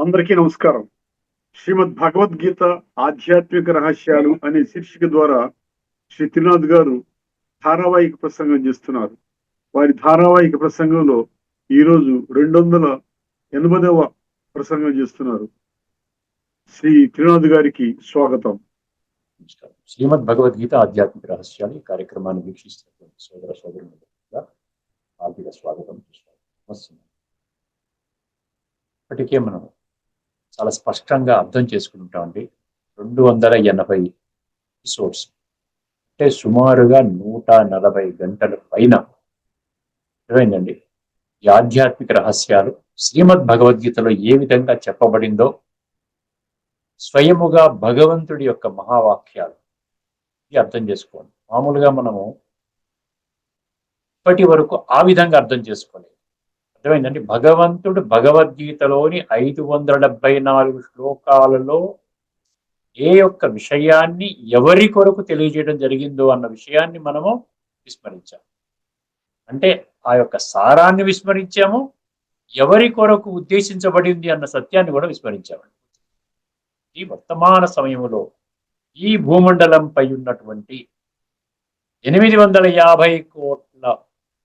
అందరికీ నమస్కారం. శ్రీమద్ భగవద్గీత ఆధ్యాత్మిక రహస్యాలు అనే శీర్షిక ద్వారా శ్రీ త్రినాథ్ గారు ధారావాహిక ప్రసంగం చేస్తున్నారు. వారి ధారావాహిక ప్రసంగంలో ఈరోజు 280వ ప్రసంగం చేస్తున్నారు. శ్రీ త్రినాథ్ గారికి స్వాగతం. శ్రీమద్ భగవద్గీత ఆధ్యాత్మిక రహస్యాలు ఈ కార్యక్రమాన్ని వీక్షిస్తున్నటువంటి సోదర సోదరులుగా హార్దిక స్వాగతం. ఇప్పటికే మనం చాలా స్పష్టంగా అర్థం చేసుకుంటామండి. 280 ఎపిసోడ్స్ అంటే సుమారుగా 140 గంటల పైన ఏమైందండి. ఈ ఆధ్యాత్మిక రహస్యాలు శ్రీమద్ భగవద్గీతలో ఏ విధంగా చెప్పబడిందో, స్వయముగా భగవంతుడి యొక్క మహావాక్యాలు ఇది అర్థం చేసుకోండి. మామూలుగా మనము ఇప్పటి వరకు ఆ విధంగా అర్థం చేసుకోలేదు. అర్థమైందండి. భగవంతుడు భగవద్గీతలోని 574 శ్లోకాలలో ఏ యొక్క విషయాన్ని ఎవరి కొరకు తెలియజేయడం జరిగిందో అన్న విషయాన్ని మనము విస్మరించాము. అంటే ఆ యొక్క సారాన్ని విస్మరించాము, ఎవరి కొరకు ఉద్దేశించబడింది అన్న సత్యాన్ని కూడా విస్మరించామండి. ఈ వర్తమాన సమయంలో ఈ భూమండలంపై ఉన్నటువంటి 850 కోట్ల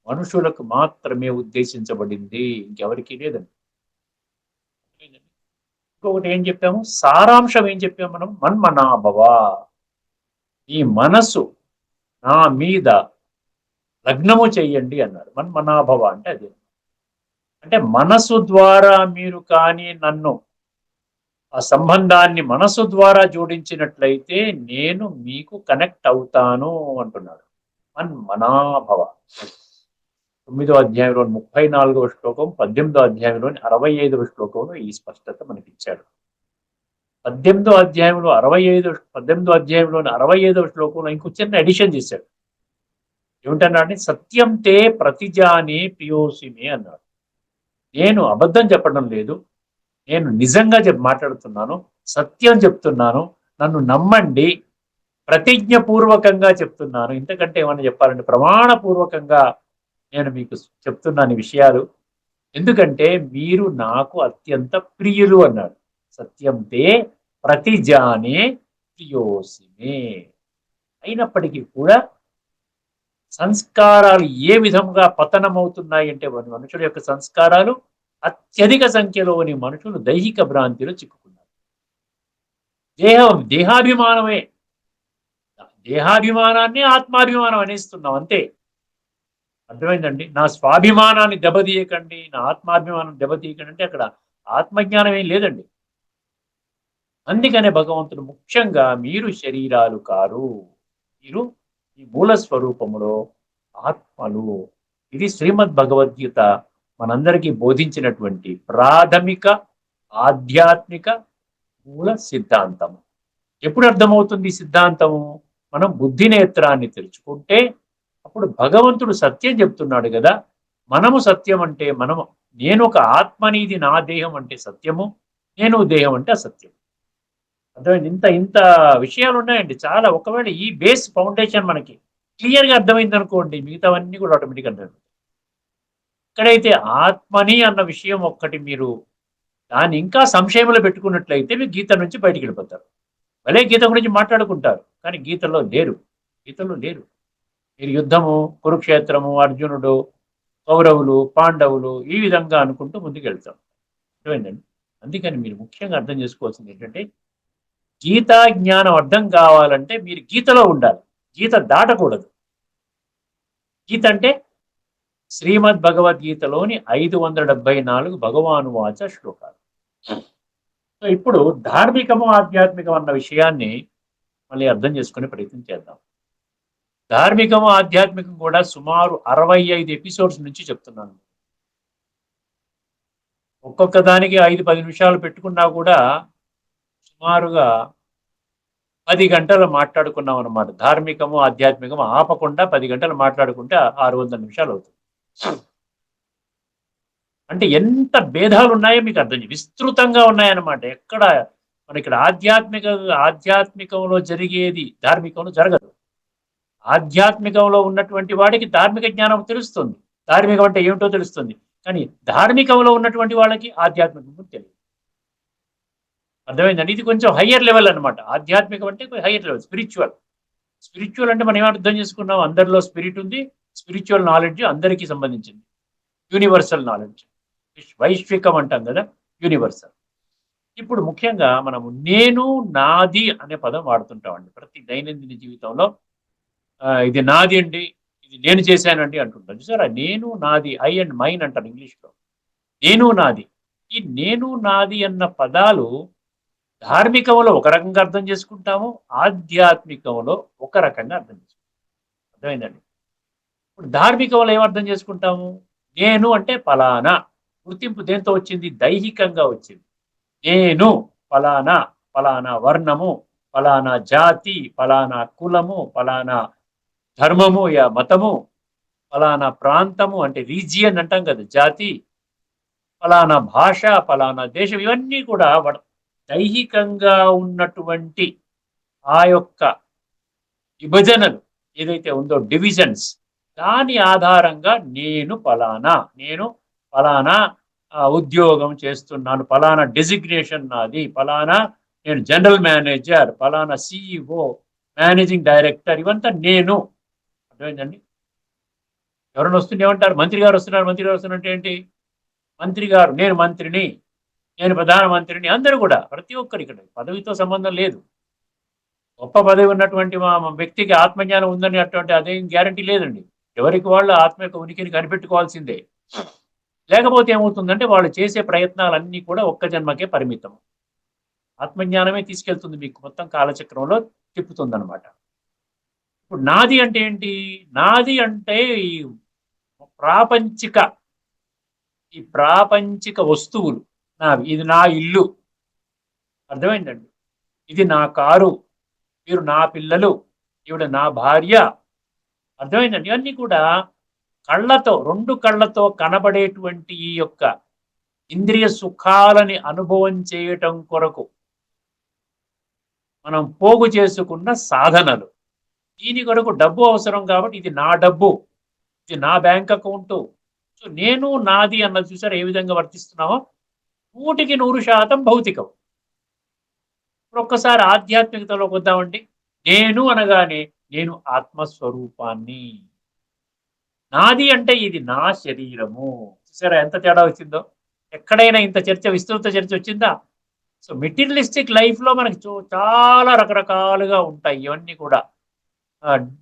మనుషులకు మాత్రమే ఉద్దేశించబడింది, ఇంకెవరికి లేదండి. ఇంకొకటి ఏం చెప్పాము, సారాంశం ఏం చెప్పాము మనం, మన్మనాభవ, ఈ మనసు నా మీద లగ్నము చెయ్యండి అన్నారు. మన్మనాభవ అంటే అదే, అంటే మనసు ద్వారా మీరు కానీ నన్ను ఆ సంబంధాన్ని మనసు ద్వారా జోడించినట్లయితే నేను మీకు కనెక్ట్ అవుతాను అంటున్నాడు. మన్మనాభవ. 9వ అధ్యాయంలో 34వ శ్లోకం, 18వ అధ్యాయంలోని 65వ శ్లోకంలో ఈ స్పష్టత మనకిచ్చాడు. 18వ అధ్యాయంలోని 65వ శ్లోకంలో ఇంకో చిన్న ఎడిషన్ చేశాడు. ఏమిటన్నాడు, సత్యం తే ప్రతిజానే ప్రియోసిమే అన్నాడు. నేను అబద్ధం చెప్పడం లేదు, నేను నిజంగా మాట్లాడుతున్నాను, సత్యం చెప్తున్నాను, నన్ను నమ్మండి, ప్రతిజ్ఞపూర్వకంగా చెప్తున్నాను. ఇంతకంటే ఏమన్నా చెప్పాలంటే ప్రమాణపూర్వకంగా నేను మీకు చెప్తున్నాను ఈ విషయాలు, ఎందుకంటే మీరు నాకు అత్యంత ప్రియులు అన్నాడు. సత్యం తే ప్రతిజానే ప్రియోసిమే. అయినప్పటికీ కూడా సంస్కారాలు ఏ విధంగా పతనమవుతున్నాయి అంటే, మనుషుల యొక్క సంస్కారాలు అత్యధిక సంఖ్యలోని మనుషులు దైహిక భ్రాంతిలో చిక్కుకున్నారు. దేహాభిమానమే, దేహాభిమానాన్ని ఆత్మాభిమానం అనేస్తున్నాం అంతే. అర్థమైందండి. నా స్వాభిమానాన్ని దెబ్బతీయకండి, నా ఆత్మాభిమానం దెబ్బతీయకండి అంటే అక్కడ ఆత్మజ్ఞానం ఏం లేదండి. అందుకనే భగవంతుడు ముఖ్యంగా మీరు శరీరాలు కారు, మీరు ఈ మూల స్వరూపములో ఆత్మలు. ఇది శ్రీమద్ భగవద్గీత మనందరికీ బోధించినటువంటి ప్రాథమిక ఆధ్యాత్మిక మూల సిద్ధాంతము. ఎప్పుడు అర్థమవుతుంది సిద్ధాంతము, మనం బుద్ధి నేత్రాన్ని తెరుచుకుంటే అప్పుడు భగవంతుడు సత్యం చెప్తున్నాడు కదా. మనము సత్యం అంటే మనము, నేను ఒక ఆత్మని, ఇది నా దేహం అంటే సత్యము, నేను దేహం అంటే అసత్యం. అర్థమైంది. ఇంత ఇంత విషయాలు ఉన్నాయండి చాలా. ఒకవేళ ఈ బేస్ ఫౌండేషన్ మనకి క్లియర్గా అర్థమైంది అనుకోండి, మిగతావన్నీ కూడా ఆటోమేటిక్గా అర్థమవుతుంది. ఎక్కడైతే ఆత్మని అన్న విషయం ఒక్కటి మీరు దాన్ని ఇంకా సంశయంలో పెట్టుకున్నట్లయితే మీరు గీత నుంచి బయటికి వెళ్ళిపోతారు. భలే గీత గురించి మాట్లాడుకుంటారు, కానీ గీతలో లేరు. మీరు యుద్ధము, కురుక్షేత్రము, అర్జునుడు, కౌరవులు, పాండవులు ఈ విధంగా అనుకుంటూ ముందుకు వెళ్తాం. అర్థమైందండి. అందుకని మీరు ముఖ్యంగా అర్థం చేసుకోవాల్సింది ఏంటంటే, గీతా జ్ఞానం అర్థం కావాలంటే మీరు గీతలో ఉండాలి, గీత దాటకూడదు. గీత అంటే శ్రీమద్ భగవద్గీతలోని 574 భగవాను వాచ శ్లోకాలు. సో ఇప్పుడు ధార్మికము ఆధ్యాత్మికం అన్న విషయాన్ని మళ్ళీ అర్థం చేసుకునే ప్రయత్నం చేద్దాం. ధార్మికము ఆధ్యాత్మికం కూడా సుమారు 65 ఎపిసోడ్స్ నుంచి చెప్తున్నాను. ఒక్కొక్క దానికి 5-10 నిమిషాలు పెట్టుకున్నా కూడా సుమారుగా 10 గంటలు మాట్లాడుకున్నాం అన్నమాట. ధార్మికము ఆధ్యాత్మికము ఆపకుండా 10 గంటలు మాట్లాడుకుంటే 600 నిమిషాలు అవుతుంది. అంటే ఎంత భేదాలు ఉన్నాయో మీకు అర్థం, విస్తృతంగా ఉన్నాయన్నమాట. ఎక్కడ మన ఇక్కడ ఆధ్యాత్మికంలో జరిగేది ధార్మికంలో జరగదు. ఆధ్యాత్మికంలో ఉన్నటువంటి వాడికి ధార్మిక జ్ఞానం తెలుస్తుంది, ధార్మికం అంటే ఏమిటో తెలుస్తుంది. కానీ ధార్మికంలో ఉన్నటువంటి వాళ్ళకి ఆధ్యాత్మికం తెలియదు. అర్థమైందండి. ఇది కొంచెం హయ్యర్ లెవెల్ అన్నమాట. ఆధ్యాత్మికం అంటే హయ్యర్ లెవెల్, స్పిరిచువల్. స్పిరిచువల్ అంటే మనం ఏం అర్థం చేసుకున్నాం? అందరిలో స్పిరిట్ ఉంది. స్పిరిచువల్ నాలెడ్జ్ అందరికీ సంబంధించింది. Universal knowledge. వైశ్వికం అంటాం కదా, యూనివర్సల్. ఇప్పుడు ముఖ్యంగా మనము నేను, నాది అనే పదం వాడుతుంటామండి ప్రతి దైనందిన జీవితంలో. ఇది నాది అండి, ఇది నేను చేశానండి అంటుంటాం. చూసారా, నేను, నాది, ఐ అండ్ మైన్ అంటారు ఇంగ్లీష్‌లో. నేను, నాది. ఈ నేను, నాది అన్న పదాలు ధార్మికంలో ఒక రకంగా అర్థం చేసుకుంటాము. ఆధ్యాత్మికంలో ఒక రకంగా అర్థం చేసుకుంటాం. అర్థమైందండి. ఇప్పుడు ధార్మికంలో ఏమర్థం చేసుకుంటాము? నేను అంటే ఫలానా. గుర్తింపు దేంతో వచ్చింది? దైహికంగా వచ్చింది. నేను ఫలానా, ఫలానా వర్ణము, ఫలానా జాతి, ఫలానా కులము, ఫలానా ధర్మము మతము, ఫలానా ప్రాంతము అంటే రీజియన్ అంటాం కదా, జాతి, ఫలానా భాష, ఫలానా దేశం, ఇవన్నీ కూడా దైహికంగా ఉన్నటువంటి ఆ యొక్క విభజనలు ఏదైతే ఉందో, డివిజన్స్, దాని ఆధారంగా నేను ఫలానా ఉద్యోగం చేస్తున్నాను, ఫలానా డెసిగ్నేషన్ నాది, ఫలానా నేను జనరల్ మేనేజర్, ఫలానా సిఇఓ, మేనేజింగ్ డైరెక్టర్, ఇవంతా నేను. అర్థమైందండి. ఎవరైనా వస్తుంటే ఏమంటారు? మంత్రి గారు వస్తున్నారు, మంత్రి గారు వస్తున్నారు అంటే ఏంటి? మంత్రి గారు, నేను మంత్రిని, నేను ప్రధానమంత్రిని. అందరూ కూడా, ప్రతి ఒక్కరు, ఇక్కడ పదవితో సంబంధం లేదు. గొప్ప పదవి ఉన్నటువంటి మా వ్యక్తికి ఆత్మజ్ఞానం ఉందని అటువంటి అదేం గ్యారంటీ లేదండి. ఎవరికి వాళ్ళు ఆత్మ యొక్క ఉనికిని కనిపెట్టుకోవాల్సిందే. లేకపోతే ఏమవుతుందంటే వాళ్ళు చేసే ప్రయత్నాలన్నీ కూడా ఒక్క జన్మకే పరిమితం. ఆత్మజ్ఞానమే తీసుకెళ్తుంది, మీకు మొత్తం కాలచక్రంలో తిప్పుతుందన్నమాట. ఇప్పుడు నాది అంటే ఏంటి? నాది అంటే ప్రాపంచిక ఈ ప్రాపంచిక వస్తువులు నావి. ఇది నా ఇల్లు, అర్థమైందండి. ఇది నా కారు, వీరు నా పిల్లలు, ఈవిడ నా భార్య, అర్థమైందండి. ఇవన్నీ కూడా కళ్ళతో, రెండు కళ్ళతో కనబడేటువంటి ఈ యొక్క ఇంద్రియ సుఖాలని అనుభవం చేయటం కొరకు మనం పోగు చేసుకున్న సాధనలు. దీని కొరకు డబ్బు అవసరం కాబట్టి ఇది నా డబ్బు, ఇది నా బ్యాంక్ అకౌంట్. సో నేను, నాది అన్నది చూసారు ఏ విధంగా వర్తిస్తున్నామో. 100% భౌతికం. ఇప్పుడు ఒక్కసారి ఆధ్యాత్మికతలోకి వద్దామండి. నేను అనగానే నేను ఆత్మస్వరూపాన్ని. నాది అంటే ఇది నా శరీరము. చూసారా ఎంత తేడా వచ్చిందో? ఎక్కడైనా ఇంత చర్చ, విస్తృత చర్చ వచ్చిందా? సో మెటీరియలిస్టిక్ లైఫ్లో మనకి చాలా రకరకాలుగా ఉంటాయి. ఇవన్నీ కూడా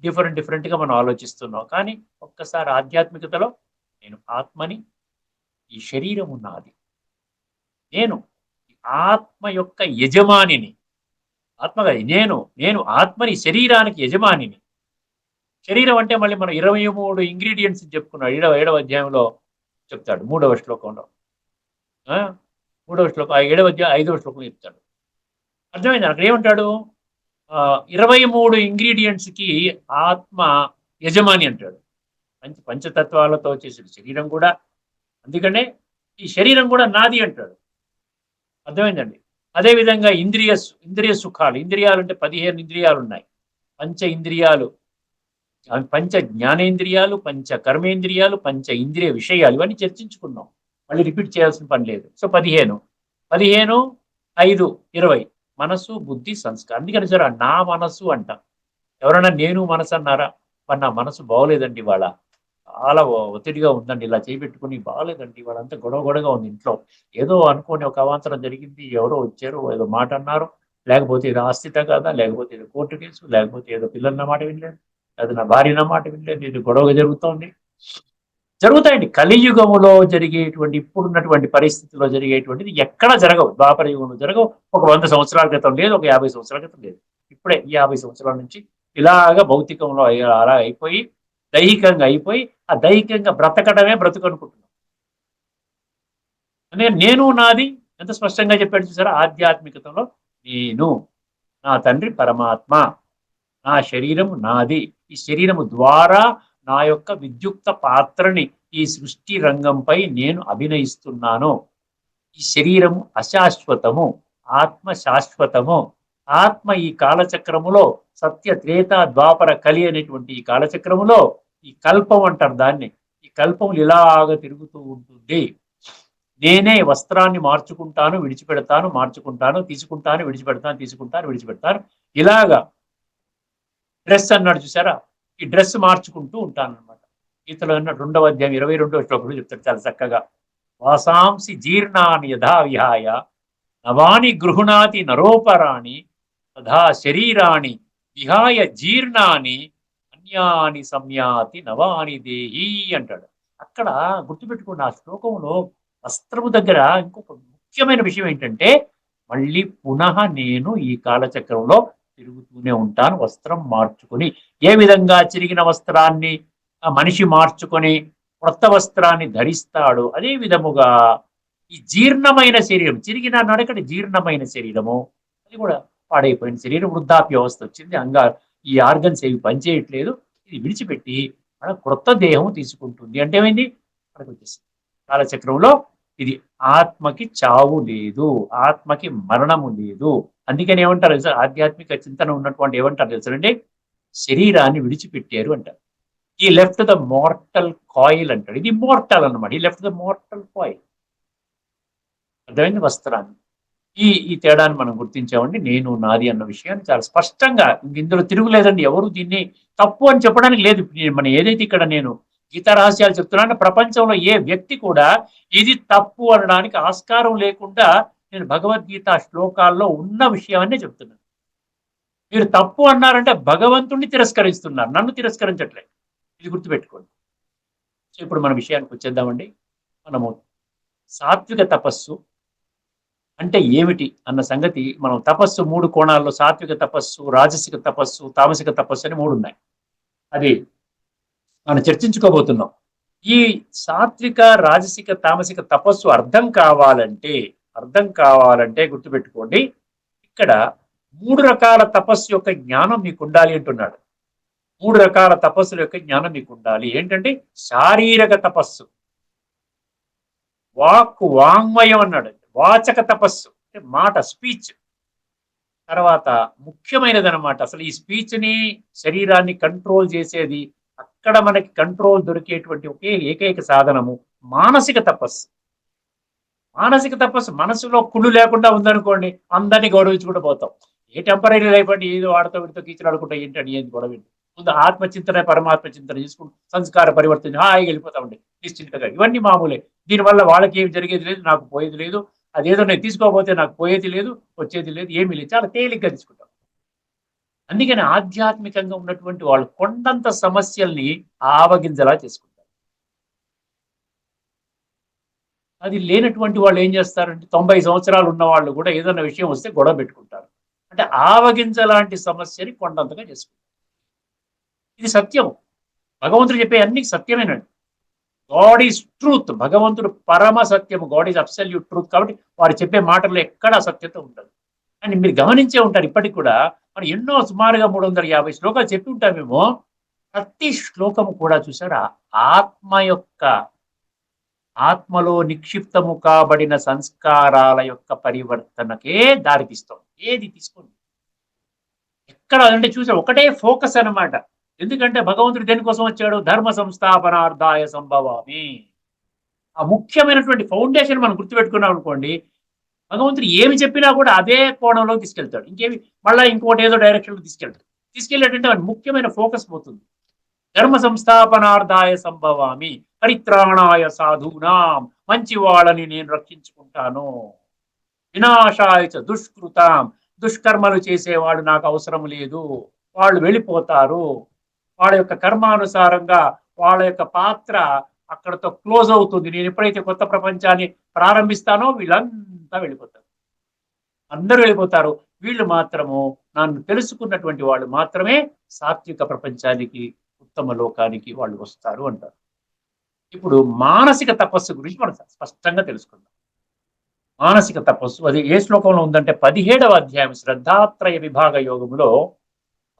డిఫరెంట్గా మనం ఆలోచిస్తున్నాం. కానీ ఒక్కసారి ఆధ్యాత్మికతలో నేను ఆత్మని, ఈ శరీరము నాది, నేను ఆత్మ యొక్క యజమానిని. ఆత్మగా నేను ఆత్మని, శరీరానికి యజమానిని. శరీరం అంటే మళ్ళీ మనం 23 ఇంగ్రీడియంట్స్ చెప్పుకున్నాడు 7వ అధ్యాయంలో చెప్తాడు, 3వ శ్లోకంలో. 3వ శ్లోకం, 7వ అధ్యాయం 5వ శ్లోకంలో చెప్తాడు. అర్థమైంది. అక్కడ ఏమంటాడు? 23 ఇంగ్రీడియంట్స్కి ఆత్మ యజమాని అంటాడు. పంచతత్వాలతో చేసిన శరీరం కూడా, అందుకనే ఈ శరీరం కూడా నాది అంటాడు. అర్థమైందండి. అదేవిధంగా ఇంద్రియ సుఖాలు, ఇంద్రియాలు అంటే 15 ఇంద్రియాలు ఉన్నాయి. పంచ ఇంద్రియాలు, పంచ జ్ఞానేంద్రియాలు, పంచ కర్మేంద్రియాలు, పంచ ఇంద్రియ విషయాలు, ఇవన్నీ చర్చించుకున్నాం. మళ్ళీ రిపీట్ చేయాల్సిన పని లేదు. సో 15, 5, 20 మనసు, బుద్ధి, సంస్కారం. అందుకని సార్ నా మనసు అంట. ఎవరైనా నేను మనసు అన్నారా? మరి నా మనసు బాగోలేదండి, ఇవాళ చాలా ఒత్తిడిగా ఉందండి, ఇలా చేయబెట్టుకుని బాగోలేదండి, వాళ్ళంతా గొడవగా ఉంది ఇంట్లో, ఏదో అనుకోని ఒక అవాంతరం జరిగింది, ఎవరో వచ్చారు, ఏదో మాట అన్నారు, లేకపోతే ఏదో ఆస్తి తగాదా, లేకపోతే ఏదో కోర్టు కేసు, లేకపోతే ఏదో పిల్లల మాట వినలేదు, అది నా భార్య మాట వినలేదు, ఇది గొడవ జరుగుతోంది. జరుగుతాయండి. కలియుగములో జరిగేటువంటి, ఇప్పుడున్నటువంటి పరిస్థితిలో జరిగేటువంటిది ఎక్కడ జరగవు. ద్వాపర యుగంలో జరగవు. ఒక 100 సంవత్సరాల క్రితం లేదు, ఒక 50 సంవత్సరాల క్రితం లేదు. ఇప్పుడే ఈ 50 సంవత్సరాల నుంచి ఇలాగ భౌతికంలో అలా అయిపోయి, దైహికంగా అయిపోయి, ఆ దైహికంగా బ్రతకడమే బ్రతుకు అనుకుంటున్నాం. నేను నాది ఎంత స్పష్టంగా చెప్పాడు చూసారా? ఆధ్యాత్మికతలో నేను, నా తండ్రి పరమాత్మ, నా శరీరం నాది, ఈ శరీరము ద్వారా నా యొక్క విద్యుక్త పాత్రని ఈ సృష్టి రంగంపై నేను అభినయిస్తున్నాను. ఈ శరీరము అశాశ్వతము, ఆత్మ శాశ్వతము. ఆత్మ ఈ కాలచక్రములో, సత్య, త్రేత, ద్వాపర, కలి అనేటువంటి ఈ కాలచక్రములో, ఈ కల్పం అంటారు దాన్ని, ఈ కల్పములు ఇలాగ తిరుగుతూ ఉంటుంది. నేనే వస్త్రాన్ని మార్చుకుంటాను, విడిచిపెడతాను, మార్చుకుంటాను, తీసుకుంటాను, విడిచిపెడతాను, తీసుకుంటాను, విడిచిపెడతాను. ఇలాగా డ్రెస్ అన్నాడు చూసారా, ఈ డ్రెస్ మార్చుకుంటూ ఉంటాను అనమాట. గీతలో ఉన్న 2వ అధ్యాయం 22వ శ్లోకంలో చెప్తాడు చాలా చక్కగా. వాసాంసి జీర్ణాని యథా విహాయ నవాని గృహుణాతి నరోపరాణి తథా శరీరాణి విహాయ జీర్ణాని అన్యాని సంయాతి నవాని దేహి అంటాడు. అక్కడ గుర్తుపెట్టుకోండి, ఆ శ్లోకంలో వస్త్రము దగ్గర ఇంకొక ముఖ్యమైన విషయం ఏంటంటే, మళ్ళీ పునః నేను ఈ కాలచక్రంలో తిరుగుతూనే ఉంటాను వస్త్రం మార్చుకుని. ఏ విధంగా చిరిగిన వస్త్రాన్ని ఆ మనిషి మార్చుకొని కొత్త వస్త్రాన్ని ధరిస్తాడు, అదే విధముగా ఈ జీర్ణమైన శరీరం, చిరిగిన నడకటి జీర్ణమైన శరీరము, అది కూడా పాడైపోయిన శరీరం, వృద్ధాప్య వ్యవస్థ వచ్చింది, ఈ ఆర్గన్స్ ఏవి పనిచేయట్లేదు, ఇది విడిచిపెట్టి మన క్రొత్త దేహం తీసుకుంటుంది అంటే ఏమైంది, అక్కడికి వచ్చేసింది కాలచక్రంలో. ఇది ఆత్మకి చావు లేదు, ఆత్మకి మరణము లేదు. అందుకని ఏమంటారు తెలుసా, ఆధ్యాత్మిక చింతన ఉన్నటువంటి ఏమంటారు తెలుసండి, శరీరాన్ని విడిచిపెట్టారు అంటారు. ఈ లెఫ్ట్ ద మోర్టల్ కాయిల్ అంటాడు. ఇది మోర్టల్ అన్నమాట, ఈ లెఫ్ట్ ద మోర్టల్ కాయిల్. అర్థమైంది, వస్త్రాన్ని. ఈ తేడాన్ని మనం గుర్తించామండి. నేను నాది అన్న విషయాన్ని చాలా స్పష్టంగా, ఇందులో తిరుగులేదండి. ఎవరు దీన్ని తప్పు అని చెప్పడానికి లేదు. మనం ఏదైతే ఇక్కడ నేను గీతా రహస్యాలు చెప్తున్నాను, ప్రపంచంలో ఏ వ్యక్తి కూడా ఇది తప్పు అనడానికి ఆస్కారం లేకుండా నేను భగవద్గీత శ్లోకాల్లో ఉన్న విషయాన్నే చెప్తున్నాను. మీరు తప్పు అన్నారంటే భగవంతుణ్ణి తిరస్కరిస్తున్నారు, నన్ను తిరస్కరించట్లేదు. ఇది గుర్తుపెట్టుకోండి. సో ఇప్పుడు మన విషయానికి వచ్చేద్దామండి. మనము సాత్విక తపస్సు అంటే ఏమిటి అన్న సంగతి, మనం తపస్సు 3 కోణాల్లో, సాత్విక తపస్సు, రాజసిక తపస్సు, తామసిక తపస్సు అని 3 ఉన్నాయి. అది మనం చర్చించుకోబోతున్నాం. ఈ సాత్విక, రాజసిక, తామసిక తపస్సు అర్థం కావాలంటే గుర్తుపెట్టుకోండి, ఇక్కడ 3 రకాల తపస్సు యొక్క జ్ఞానం మీకు ఉండాలి అంటున్నాడు. 3 రకాల తపస్సుల యొక్క జ్ఞానం మీకు ఉండాలి. ఏంటంటే శారీరక తపస్సు, వాంగ్మయం అన్నాడు, వాచక తపస్సు అంటే మాట, స్పీచ్. తర్వాత ముఖ్యమైనది అనమాట, అసలు ఈ స్పీచ్ ని, శరీరాన్ని కంట్రోల్ చేసేది, అక్కడ మనకి కంట్రోల్ దొరికేటువంటి ఒకే ఏకైక సాధనము మానసిక తపస్సు. మానసిక తపస్సు మనసులో కుళ్ళు లేకుండా ఉందనుకోండి, అందరినీ గౌరవించుకుంటూ పోతాం. ఏ టెంపరీ లైఫ్ అంటే ఏదో ఆడతో వీడితో కీచులు ఆడుకుంటా ఏంటని ఏంటి గొడవ, ముందు ఆత్మచింతన పరమాత్మ చింతన చేసుకుంటూ సంస్కార పరివర్తన హాయిగా వెళ్ళిపోతా ఉండే నిశ్చింతగా. ఇవన్నీ మామూలే. దీనివల్ల వాళ్ళకి ఏమి జరిగేది లేదు, నాకు పోయేది లేదు. అదేదో నేను తీసుకోకపోతే నాకు పోయేది లేదు, వచ్చేది లేదు, ఏమీ లేదు, చాలా తేలిగ్గా తీసుకుంటాం. అందుకని ఆధ్యాత్మికంగా ఉన్నటువంటి వాళ్ళు కొండంత సమస్యల్ని ఆవగింజలా చేసుకుంటారు. అది లేనటువంటి వాళ్ళు ఏం చేస్తారంటే 90 సంవత్సరాలు ఉన్న వాళ్ళు కూడా ఏదైనా విషయం వస్తే గొడవ పెట్టుకుంటారు. అంటే ఆవగింజ లాంటి సమస్యని కొండంతగా చేసుకుంటారు. ఇది సత్యం. భగవంతుడు చెప్పే అన్ని సత్యమేనండి. God is truth. భగవంతుడు పరమ సత్యము, గాడ్ ఈజ్ అబ్సల్యూట్ ట్రూత్. కాబట్టి వారు చెప్పే మాటల్లో ఎక్కడ అసత్యత ఉండదు. అని మీరు గమనించే ఉంటారు. ఇప్పటికి కూడా మనం ఎన్నో సుమారుగా 350 శ్లోకాలు చెప్పి ఉంటామేమో. ప్రతి శ్లోకము కూడా చూసారా, ఆత్మలో నిక్షిప్తము కాబడిన సంస్కారాల యొక్క పరివర్తనకే దారితీస్తుంది. ఏది తీసుకోండి, ఎక్కడ అంటే చూసారు, ఒకటే ఫోకస్ అన్నమాట. ఎందుకంటే భగవంతుడు దేనికోసం వచ్చాడు, ధర్మ సంస్థాపనార్థాయ సంభవామి. ఆ ముఖ్యమైనటువంటి ఫౌండేషన్ మనం గుర్తుపెట్టుకున్నాం అనుకోండి, భగవంతుడు ఏమి చెప్పినా కూడా అదే కోణంలో తీసుకెళ్తాడు. ఇంకేమి మళ్ళీ ఇంకోటి ఏదో డైరెక్షన్లో తీసుకెళ్ళేటంటే ముఖ్యమైన ఫోకస్ పోతుంది. ధర్మ సంస్థాపనార్థాయ సంభవామి పరిత్రాణాయ సాధూనాం. మంచి వాళ్ళని నేను రక్షించుకుంటాను. వినాశాయ చ దుష్కృతాం. దుష్కర్మలు చేసేవాడు నాకు అవసరం లేదు, వాళ్ళు వెళ్ళిపోతారు. వాళ్ళ యొక్క కర్మానుసారంగా వాళ్ళ యొక్క పాత్ర అక్కడతో క్లోజ్ అవుతుంది. నేను ఎప్పుడైతే కొత్త ప్రపంచాన్ని ప్రారంభిస్తానో వీళ్ళంతా వెళ్ళిపోతారు, అందరూ వెళ్ళిపోతారు. వీళ్ళు మాత్రము, నన్ను తెలుసుకున్నటువంటి వాళ్ళు మాత్రమే సాత్విక ప్రపంచానికి, ఉత్తమ లోకానికి వాళ్ళు వస్తారు అంటారు. ఇప్పుడు మానసిక తపస్సు గురించి మనం స్పష్టంగా తెలుసుకుందాం. మానసిక తపస్సు అది ఏ శ్లోకంలో ఉందంటే 17వ అధ్యాయం శ్రద్ధాత్రయ విభాగ యోగములో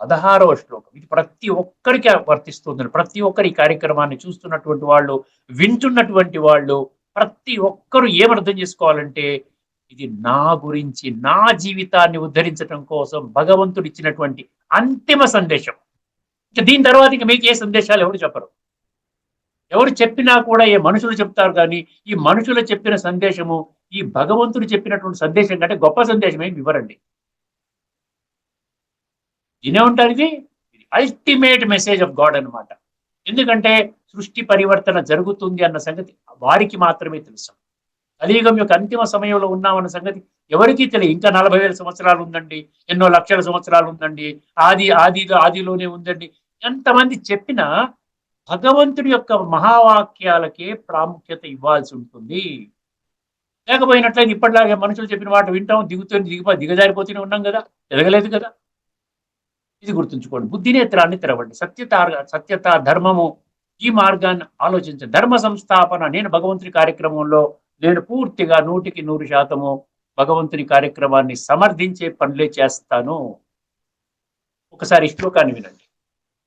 16వ శ్లోకం. ఇది ప్రతి ఒక్కరికి వర్తిస్తుంది. ప్రతి ఒక్కరి కార్యక్రమాన్ని చూస్తున్నటువంటి వాళ్ళు, వింటున్నటువంటి వాళ్ళు, ప్రతి ఒక్కరూ ఏమర్థం చేసుకోవాలంటే, ఇది నా గురించి, నా జీవితాన్ని ఉద్ధరించడం కోసం భగవంతుడు ఇచ్చినటువంటి అంతిమ సందేశం. దీని తర్వాత మీకు ఏ సందేశాలు ఎవరు చెప్పరు. ఎవరు చెప్పినా కూడా ఏ మనుషులు చెప్తారు, కానీ ఈ మనుషులు చెప్పిన సందేశము ఈ భగవంతుడు చెప్పినటువంటి సందేశం కంటే గొప్ప సందేశం ఏమి ఇవ్వరండి. వినే ఉంటారు, ఇది అల్టిమేట్ మెసేజ్ ఆఫ్ గాడ్ అన్నమాట. ఎందుకంటే సృష్టి పరివర్తన జరుగుతుంది అన్న సంగతి వారికి మాత్రమే తెలుసు. కలియుగం యొక్క అంతిమ సమయంలో ఉన్నామన్న సంగతి ఎవరికీ తెలియదు. ఇంకా 40,000 సంవత్సరాలు ఉందండి, ఎన్నో లక్షల సంవత్సరాలు ఉందండి, ఆదిలోనే ఉందండి, ఎంతమంది చెప్పినా భగవంతుడి యొక్క మహావాక్యాలకే ప్రాముఖ్యత ఇవ్వాల్సి ఉంటుంది. లేకపోయినట్లయితే ఇప్పటిలాగే మనుషులు చెప్పిన మాట వింటాం, దిగజారిపోతూనే ఉన్నాం కదా, ఎదగలేదు కదా. ఇది గుర్తుంచుకోండి. బుద్ధి నేత్రాన్ని తెరవండి. సత్యత, ధర్మము, ఈ మార్గాన్ని ఆలోచించండి. ధర్మ సంస్థాపన, నేను భగవంతుని కార్యక్రమంలో నేను పూర్తిగా 100% భగవంతుని కార్యక్రమాన్ని సమర్థించే పనులే చేస్తాను. ఒకసారి ఈ శ్లోకాన్ని వినండి,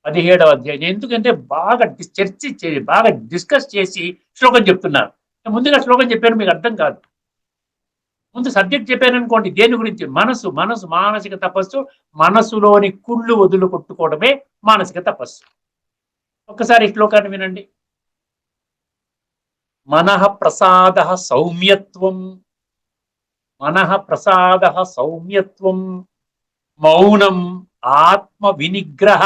17వ అధ్యాయం. ఎందుకంటే బాగా బాగా డిస్కస్ చేసి శ్లోకం చెప్తున్నాను. ముందుగా శ్లోకం చెప్పాను మీకు అర్థం కాదు. ముందు సబ్జెక్ట్ చెప్పాను అనుకోండి, దేని గురించి? మనసు. మానసిక తపస్సు, మనసులోని కుళ్ళు వదులు కొట్టుకోవడమే మానసిక తపస్సు. ఒక్కసారి ఈ శ్లోకాన్ని వినండి. మనః ప్రసాద సౌమ్యత్వం, మౌనం ఆత్మ వినిగ్రహ.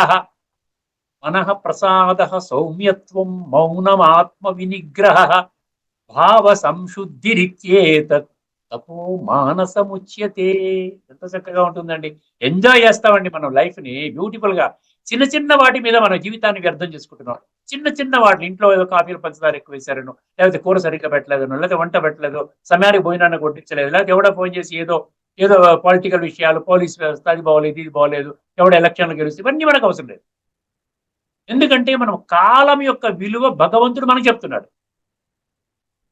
మనః ప్రసాద సౌమ్యత్వం, మౌనం ఆత్మ వినిగ్రహ, భావ సంశుద్ధిరిత్యేతత్ తపో మానసముచ్యతే. ఎంత చక్కగా ఉంటుందండి. ఎంజాయ్ చేస్తామండి మనం లైఫ్ ని బ్యూటిఫుల్ గా. చిన్న చిన్న వాటి మీద మన జీవితాన్ని వ్యర్థం చేసుకుంటున్నాం. చిన్న వాటి, ఇంట్లో ఏదో కాఫీలు పంచదార ఎక్కువ వేశారను, లేకపోతే కూర సరిగ్గా పెట్టలేదను, లేకపోతే వంట పెట్టలేదు, సమయానికి భోజనాన్ని కొట్టించలేదు, లేకపోతే ఎవడో ఫోన్ చేసి ఏదో పొలిటికల్ విషయాలు, పోలీస్ వ్యవస్థ, అది బాగోలేదు, ఇది బాగోలేదు, ఎవడో ఎలక్షన్లు గెలిస్తే, ఇవన్నీ మనకు అవసరం లేదు. ఎందుకంటే మనం కాలం యొక్క విలువ భగవంతుడు మనకు చెప్తున్నాడు.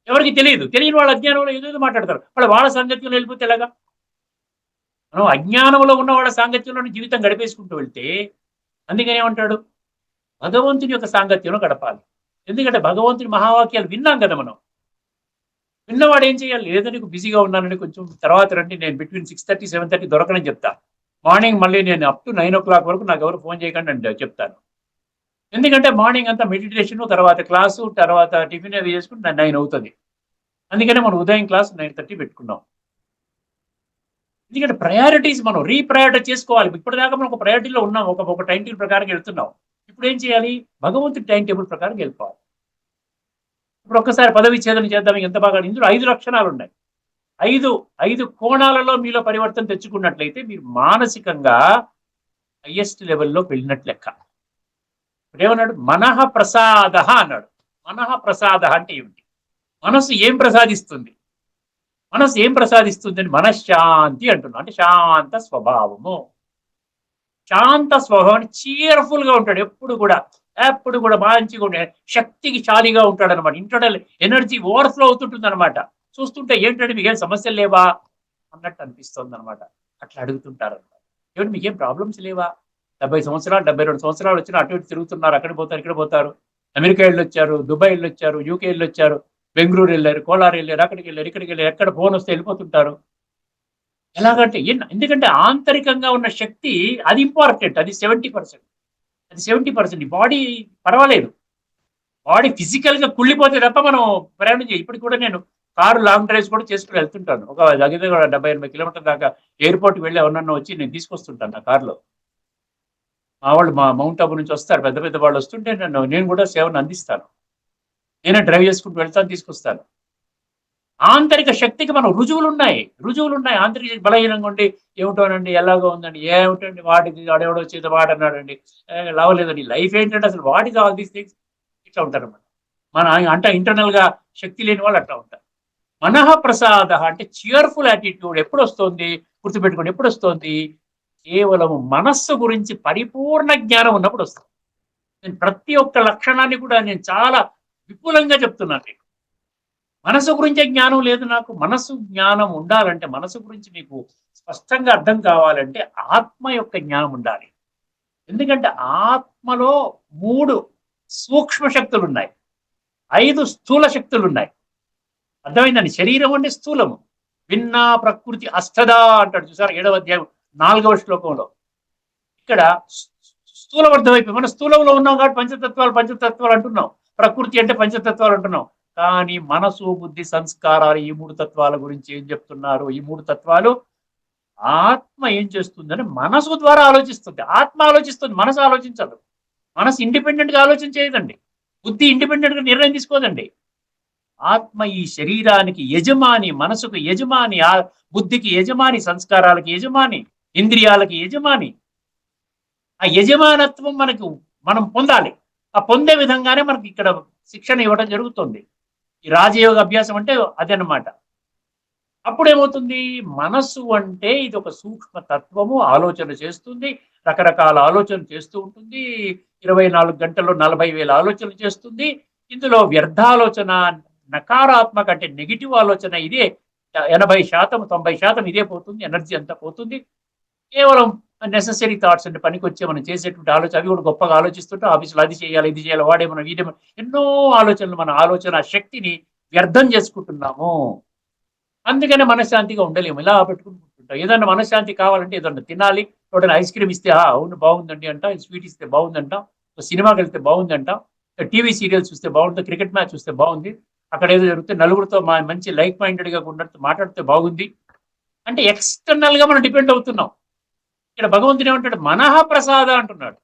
ఎవరికి తెలియదు. తెలియని వాళ్ళ అజ్ఞానంలో ఏదో మాట్లాడతారు. వాళ్ళ సాంగత్యంలో వెళ్ళిపోతే ఎలాగా? మనం అజ్ఞానంలో ఉన్న వాళ్ళ సాంగత్యంలో జీవితం గడిపేసుకుంటూ వెళ్తే, అందుకని ఏమంటాడు, భగవంతుని యొక్క సాంగత్యంలో గడపాలి. ఎందుకంటే భగవంతుని మహావాక్యాలు విన్నాం కదా మనం. విన్నవాడు ఏం చేయాలి? ఏదో నీకు బిజీగా ఉన్నానని కొంచెం తర్వాత రండి, నేను బిట్వీన్ 6:30, 7:30 దొరకనని చెప్తా. మార్నింగ్ మళ్ళీ నేను అప్ టు 9 o'clock వరకు నాకు ఎవరు ఫోన్ చేయకండి అని చెప్తాను. ఎందుకంటే మార్నింగ్ అంతా మెడిటేషన్, తర్వాత క్లాసు, తర్వాత టిఫిన్ అవి చేసుకుంటే 9 అవుతుంది. అందుకనే మనం ఉదయం క్లాస్ 9:30 పెట్టుకున్నాం. ఎందుకంటే ప్రయారిటీస్ మనం రీప్రయారిటైజ్ చేసుకోవాలి. ఇప్పటిదాకా మనం ఒక ప్రయారిటీలో ఉన్నాం, ఒక టైం టేబుల్ ప్రకారం వెళ్తున్నాం. ఇప్పుడు ఏం చేయాలి? భగవంతుడి టైం టేబుల్ ప్రకారం వెళ్ళిపోవాలి. ఇప్పుడు ఒక్కసారి పదవి ఛేదన చేద్దాం. ఎంత బాగా, ఇందులో 5 లక్షణాలు ఉన్నాయి. 5 కోణాలలో మీలో పరివర్తన తెచ్చుకున్నట్లయితే మీరు మానసికంగా హైయెస్ట్ లెవెల్లో వెళ్ళినట్లు లెక్క. ఏమన్నాడు? మనః ప్రసాద అన్నాడు. మనః ప్రసాద అంటే ఏమిటి? మనస్సు ఏం ప్రసాదిస్తుంది? మనస్సు ఏం ప్రసాదిస్తుంది అని మనశ్శాంతి అంటున్నాం. అంటే శాంత స్వభావము. శాంత స్వభావాన్ని చీర్ఫుల్ గా ఉంటాడు. ఎప్పుడు కూడా మంచిగా ఉండే శక్తికి చాలిగా ఉంటాడు అనమాట. ఇంటర్నల్ ఎనర్జీ ఓవర్ఫ్లో అవుతుంటుంది అనమాట. చూస్తుంటే ఏంటంటే మీకేం సమస్యలు లేవా అన్నట్టు అనిపిస్తుంది అనమాట. అట్లా అడుగుతుంటారు అనమాట. ఏమిటి మీకేం ప్రాబ్లమ్స్ లేవా? 70 సంవత్సరాలు 72 సంవత్సరాలు వచ్చినా అటు ఇటు తిరుగుతున్నారు, అక్కడ పోతారు, ఇక్కడ పోతారు, అమెరికా వెళ్ళొచ్చారు, దుబాయ్ వెళ్ళొచ్చారు, యూకే వెళ్ళొచ్చారు, బెంగళూరు వెళ్ళారు, కోలార్ వెళ్ళారు, అక్కడికి వెళ్ళారు, ఇక్కడికి వెళ్ళారు, ఎక్కడ ఫోన్ వస్తే వెళ్ళిపోతుంటారు. ఎలాగంటే ఎందుకంటే ఆంతరికంగా ఉన్న శక్తి అది ఇంపార్టెంట్. అది 70%. అది 70%. బాడీ పర్వాలేదు. బాడీ ఫిజికల్ గా కుళ్ళిపోతే తప్ప మనం ప్రయాణం చేయాలి. ఇప్పటికి కూడా నేను కారు లాంగ్ డ్రైవ్స్ కూడా చేసుకుని వెళ్తుంటాను. ఒక దగ్గర 70-80 కిలోమీటర్ల దాకా ఎయిర్పోర్ట్కి వెళ్ళి ఎవరన్నా వచ్చి నేను తీసుకొస్తుంటాను నా కారులో. మా మౌంట్ ఆబు నుంచి వస్తారు, పెద్ద వాళ్ళు వస్తుంటే నేను కూడా సేవను అందిస్తాను. నేనే డ్రైవ్ చేసుకుంటూ వెళ్తాను, తీసుకొస్తాను. ఆంతరిక శక్తికి మనం రుజువులు ఉన్నాయి. ఆంతరిక శక్తి బలహీనంగా ఉండి ఏమిటోనండి, ఎలాగో ఉందండి, ఏమిటండి వాటికి వాడెవడో వచ్చేది వాడన్నాడండి, లావలేదండి. లైఫ్ ఏంటంటే అసలు what is all these things? ఇట్లా ఉంటారు అన్నమాట. అంటే ఇంటర్నల్ గా శక్తి లేని వాళ్ళు అట్లా ఉంటారు. మనః ప్రసాద అంటే చియర్ఫుల్ యాటిట్యూడ్ ఎప్పుడు వస్తుంది? గుర్తుపెట్టుకోండి, ఎప్పుడు వస్తుంది? కేవలం మనస్సు గురించి పరిపూర్ణ జ్ఞానం ఉన్నప్పుడు వస్తుంది. నేను ప్రతి ఒక్క లక్షణాన్ని కూడా నేను చాలా విపులంగా చెప్తున్నాను. మీకు మనసు గురించే జ్ఞానం లేదు. నాకు మనసు జ్ఞానం ఉండాలంటే, మనసు గురించి మీకు స్పష్టంగా అర్థం కావాలంటే ఆత్మ యొక్క జ్ఞానం ఉండాలి. ఎందుకంటే ఆత్మలో 3 సూక్ష్మ శక్తులు ఉన్నాయి, 5 స్థూల శక్తులు ఉన్నాయి. అర్థమైందండి? శరీరం అంటే స్థూలము. విన్నా ప్రకృతి అష్టదా అంటాడు చూసారా, 7వ అధ్యాయం 4వ శ్లోకంలో. ఇక్కడ స్థూలం అర్థమైపోయి మనం స్థూలంలో ఉన్నాం కాబట్టి పంచతత్వాలు అంటున్నాం. ప్రకృతి అంటే పంచతత్వాలు అంటున్నాం. కానీ మనసు, బుద్ధి, సంస్కారాలు ఈ 3 తత్వాల గురించి ఏం చెప్తున్నారు? ఈ 3 తత్వాలు ఆత్మ ఏం చేస్తుందని మనసు ద్వారా ఆలోచిస్తుంది. ఆత్మ ఆలోచిస్తుంది, మనసు ఆలోచించదు. మనసు ఇండిపెండెంట్ గా ఆలోచన చేయదండి. బుద్ధి ఇండిపెండెంట్ గా నిర్ణయం తీసుకోదండి. ఆత్మ ఈ శరీరానికి యజమాని, మనసుకు యజమాని, ఆ బుద్ధికి యజమాని, సంస్కారాలకి యజమాని, ఇంద్రియాలకి యజమాని. ఆ యజమానత్వం మనం పొందాలి. ఆ పొందే విధంగానే మనకి ఇక్కడ శిక్షణ ఇవ్వడం జరుగుతుంది. ఈ రాజయోగ అభ్యాసం అంటే అదనమాట. అప్పుడేమవుతుంది, మనస్సు అంటే ఇది ఒక సూక్ష్మ తత్వము, ఆలోచన చేస్తుంది, రకరకాల ఆలోచనలు చేస్తూ ఉంటుంది. 24 గంటల్లో 40,000 ఆలోచనలు చేస్తుంది. ఇందులో వ్యర్థాలోచన, నకారాత్మక అంటే నెగిటివ్ ఆలోచన ఇదే 80%, 90% ఇదే పోతుంది. ఎనర్జీ అంతా పోతుంది. కేవలం నెసెసరీ థాట్స్ అంటే పనికొచ్చే మనం చేసేటువంటి ఆలోచన, అవి కూడా గొప్పగా ఆలోచిస్తుంటే ఆఫీసులో అది చేయాలి, ఇది చేయాలి, వాడేమన్నా వీడేమో, ఎన్నో ఆలోచనలు, మన ఆలోచన శక్తిని వ్యర్థం చేసుకుంటున్నాము. అందుకనే మనశ్శాంతిగా ఉండలేము. ఇలా పెట్టుకుని కూర్చుంటాం. ఏదన్నా మనశ్శాంతి కావాలంటే ఏదన్నా తినాలి, ఎవరైనా ఐస్ క్రీమ్ ఇస్తే అవును బాగుందండి అంట, స్వీట్ ఇస్తే బాగుందంట, సినిమాకి వెళ్తే బాగుందంట, టీవీ సీరియల్స్ చూస్తే బాగుంటుంది, క్రికెట్ మ్యాచ్ చూస్తే బాగుంది, అక్కడ ఏదో జరిగితే నలుగురితో మంచి లైక్ మైండెడ్ గా ఉన్నట్టు మాట్లాడితే బాగుంది. అంటే ఎక్స్టర్నల్ గా మనం డిపెండ్ అవుతున్నాం. ఇక్కడ భగవంతుడు ఏమంటాడు, మనః ప్రసాద అంటున్నాడు.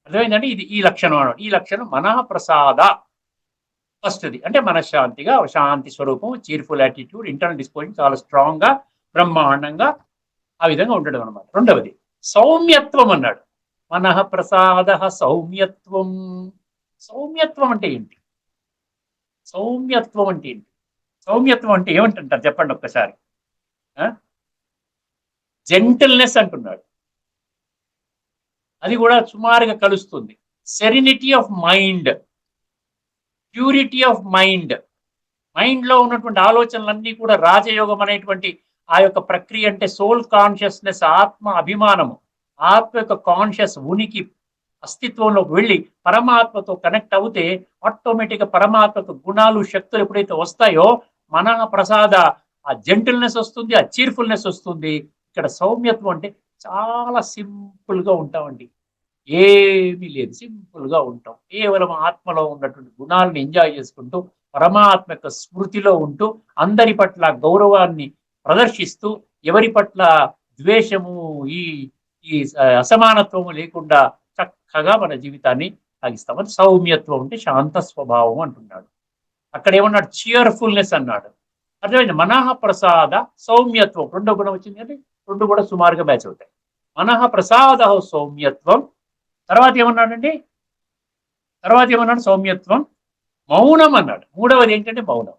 అర్థమైందంటే ఇది ఈ లక్షణం అన్నాడు. ఈ లక్షణం మనః ప్రసాద ఫస్ట్ది. అంటే మనశ్శాంతిగా, శాంతి స్వరూపం, చీర్ఫుల్ యాటిట్యూడ్, ఇంటర్నల్ డిస్పోజిషన్ చాలా స్ట్రాంగ్ గా, బ్రహ్మాండంగా ఆ విధంగా ఉండడం అనమాట. రెండవది సౌమ్యత్వం అన్నాడు. మనః ప్రసాద సౌమ్యత్వం. సౌమ్యత్వం అంటే ఏంటి? సౌమ్యత్వం అంటే ఏంటి? సౌమ్యత్వం అంటే ఏమంటుంటారు చెప్పండి ఒక్కసారి. జెంటిల్నెస్ అంటున్నాడు. అది కూడా సుమారుగా కలుస్తుంది. Serenity of mind, purity of mind. Mind లో ఉన్నటువంటి ఆలోచనలన్నీ కూడా రాజయోగం అనేటువంటి ఆ యొక్క ప్రక్రియ, అంటే సోల్ కాన్షియస్నెస్, ఆత్మ అభిమానము, ఆత్మ యొక్క కాన్షియస్ ఉనికి అస్తిత్వంలోకి వెళ్ళి పరమాత్మతో కనెక్ట్ అవుతే ఆటోమేటిక్ గా పరమాత్మకు గుణాలు, శక్తులు ఎప్పుడైతే వస్తాయో మన ప్రసాద ఆ జెంటిల్నెస్ వస్తుంది, ఆ చీర్ఫుల్నెస్ వస్తుంది. ఇక్కడ సౌమ్యత్వం అంటే చాలా సింపుల్ గా ఉంటామండి. ఏమీ లేదు, సింపుల్ గా ఉంటాం. కేవలం ఆత్మలో ఉన్నటువంటి గుణాలను ఎంజాయ్ చేసుకుంటూ, పరమాత్మ యొక్క స్మృతిలో ఉంటూ, అందరి పట్ల గౌరవాన్ని ప్రదర్శిస్తూ, ఎవరి పట్ల ద్వేషము, ఈ ఈ అసమానత్వము లేకుండా చక్కగా మన జీవితాన్ని సాగిస్తాం. అది సౌమ్యత్వం అంటే శాంత స్వభావం అంటున్నాడు. అక్కడ ఏమన్నాడు, చియర్ఫుల్నెస్ అన్నాడు. అర్థమైంది. మనః ప్రసాద సౌమ్యత్వం, రెండో గుణం వచ్చింది అంటే రెండు కూడా సుమారుగా మ్యాచ్ అవుతాయి. మనః ప్రసాద సౌమ్యత్వం. తర్వాత ఏమన్నాడండి, సౌమ్యత్వం. మౌనం అన్నాడు. మూడవది ఏంటంటే మౌనం.